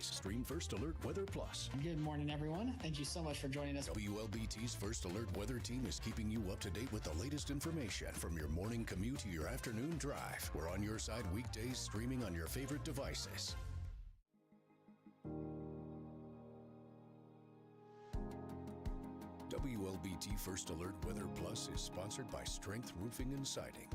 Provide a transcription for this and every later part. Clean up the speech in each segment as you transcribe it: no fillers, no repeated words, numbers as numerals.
Weekdays, stream First Alert Weather Plus. Good morning, everyone. Thank you so much for joining us. WLBT's First Alert Weather Team is keeping you up to date with the latest information from your morning commute to your afternoon drive. We're on your side weekdays, streaming on your favorite devices. WLBT First Alert Weather Plus is sponsored by Strength Roofing and Siding.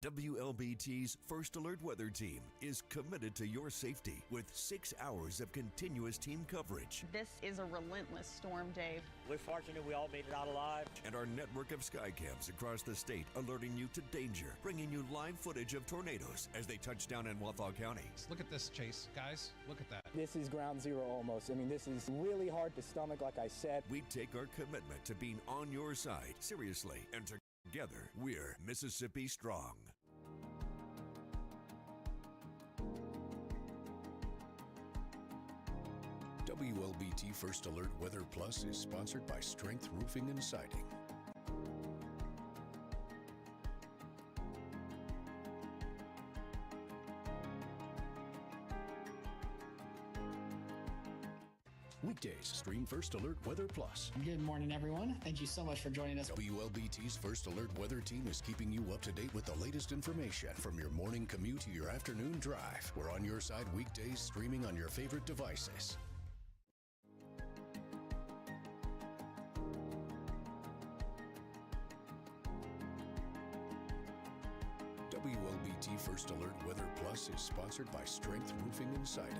WLBT's First Alert Weather Team is committed to your safety with 6 hours of continuous team coverage. This is a relentless storm, Dave. We're fortunate we all made it out alive. And our network of skycams across the state alerting you to danger, bringing you live footage of tornadoes as they touch down in Wathau County. Look at this, Chase. Guys, look at that. This is ground zero almost. I mean, this is really hard to stomach, like I said. We take our commitment to being on your side seriously, and together, we're Mississippi Strong. WLBT First Alert Weather Plus is sponsored by Strength Roofing and Siding. Weekdays, stream First Alert Weather Plus. Good morning, everyone. Thank you so much for joining us. WLBT's First Alert Weather Team is keeping you up to date with the latest information from your morning commute to your afternoon drive. We're on your side weekdays, streaming on your favorite devices. WLBT First Alert Weather Plus is sponsored by Strength Roofing and Siding.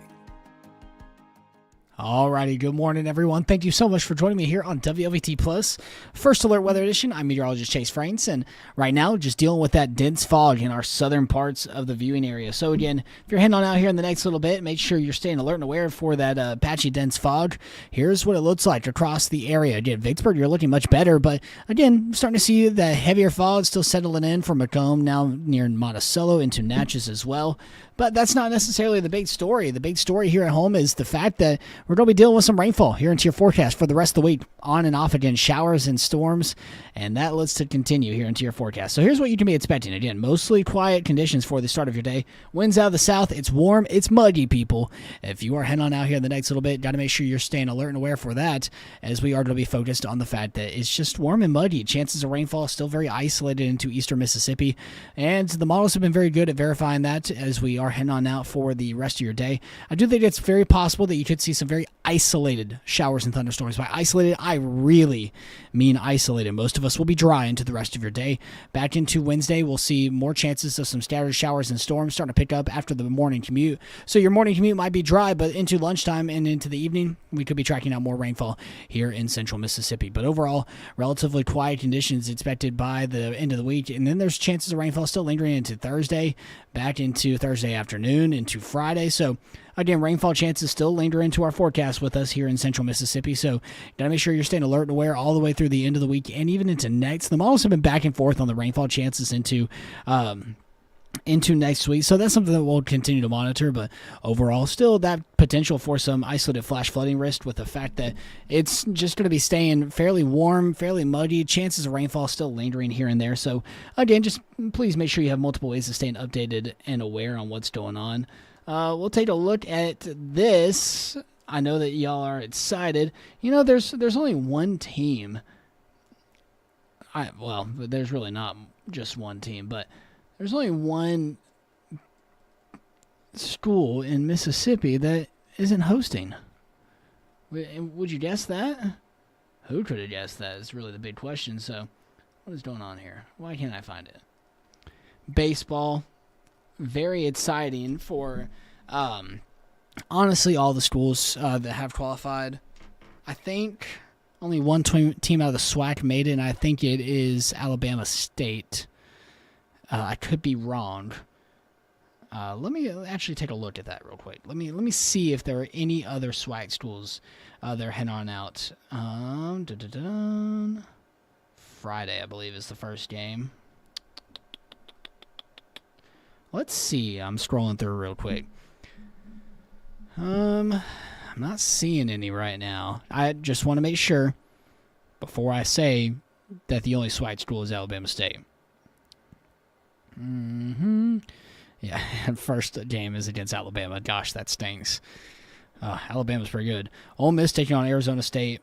Alrighty, good morning, everyone. Thank you so much for joining me here on WLBT Plus First Alert Weather Edition. I'm meteorologist Chase Franks, and right now just dealing with that dense fog in our southern parts of the viewing area. So again, if you're heading on out here in the next little bit, make sure you're staying alert and aware for that patchy dense fog. Here's what it looks like across the area. Again, Vicksburg, you're looking much better, but again, starting to see the heavier fog still settling in from Macomb, now near Monticello into Natchez as well. But that's not necessarily the big story. The big story here at home is the fact that we're going to be dealing with some rainfall here into your forecast for the rest of the week. On and off again, showers and storms, and that looks to continue here into your forecast. So here's what you can be expecting. Again, mostly quiet conditions for the start of your day. Winds out of the south. It's warm. It's muggy, people. If you are heading on out here in the next little bit, got to make sure you're staying alert and aware for that, as we are going to be focused on the fact that it's just warm and muggy. Chances of rainfall still very isolated into eastern Mississippi, and the models have been very good at verifying that as we are heading on out for the rest of your day. I do think it's very possible that you could see some very isolated showers and thunderstorms. By isolated, I really mean isolated. Most of us will be dry into the rest of your day. Back into Wednesday, we'll see more chances of some scattered showers and storms starting to pick up after the morning commute. So your morning commute might be dry, but into lunchtime and into the evening, we could be tracking out more rainfall here in central Mississippi. But overall, relatively quiet conditions expected by the end of the week. And then there's chances of rainfall still lingering into Thursday, back into Thursday afternoon, into Friday. So again, rainfall chances still linger into our forecast with us here in central Mississippi. So gotta make sure you're staying alert and aware all the way through the end of the week and even into next. The models have been back and forth on the rainfall chances into next week. So that's something that we'll continue to monitor. But overall, still that potential for some isolated flash flooding risk with the fact that it's just going to be staying fairly warm, fairly muggy. Chances of rainfall still lingering here and there. So again, just please make sure you have multiple ways of staying updated and aware on what's going on. We'll take a look at this. I know that y'all are excited. You know, there's only one team. Well, there's really not just one team, but there's only one school in Mississippi that isn't hosting. Would you guess that? Who could have guessed that is really the big question. So what is going on here? Why can't I find it? Baseball. Very exciting for, honestly, all the schools that have qualified. I think only one team out of the SWAC made it, and I think it is Alabama State. I could be wrong. Let me actually take a look at that real quick. Let me see if there are any other SWAC schools that are heading on out. Friday, I believe, is the first game. Let's see. I'm scrolling through real quick. I'm not seeing any right now. I just want to make sure before I say that the only SWAC school is Alabama State. Yeah, first game is against Alabama. Gosh, that stings. Alabama's pretty good. Ole Miss taking on Arizona State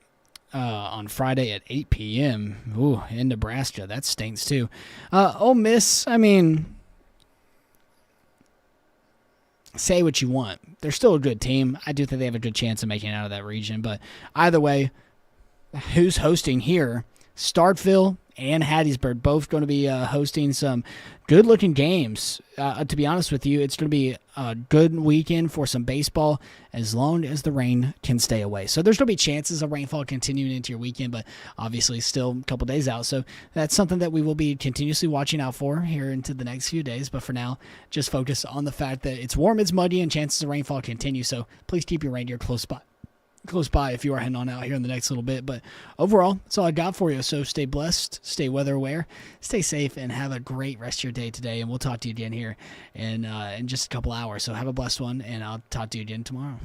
on Friday at 8 p.m. Ooh, in Nebraska. That stinks, too. Ole Miss, I mean, say what you want. They're still a good team. I do think they have a good chance of making it out of that region. But either way, who's hosting here? Starkville and Hattiesburg both going to be hosting some good-looking games. To be honest with you, it's going to be a good weekend for some baseball as long as the rain can stay away. So there's going to be chances of rainfall continuing into your weekend, but obviously still a couple days out. So that's something that we will be continuously watching out for here into the next few days. But for now, just focus on the fact that it's warm, it's muddy, and chances of rainfall continue. So please keep your reindeer close by if you are heading on out here in the next little bit. But overall, that's all I got for you. So stay blessed, stay weather aware, stay safe, and have a great rest of your day today. And we'll talk to you again here in just a couple hours. So have a blessed one, and I'll talk to you again tomorrow.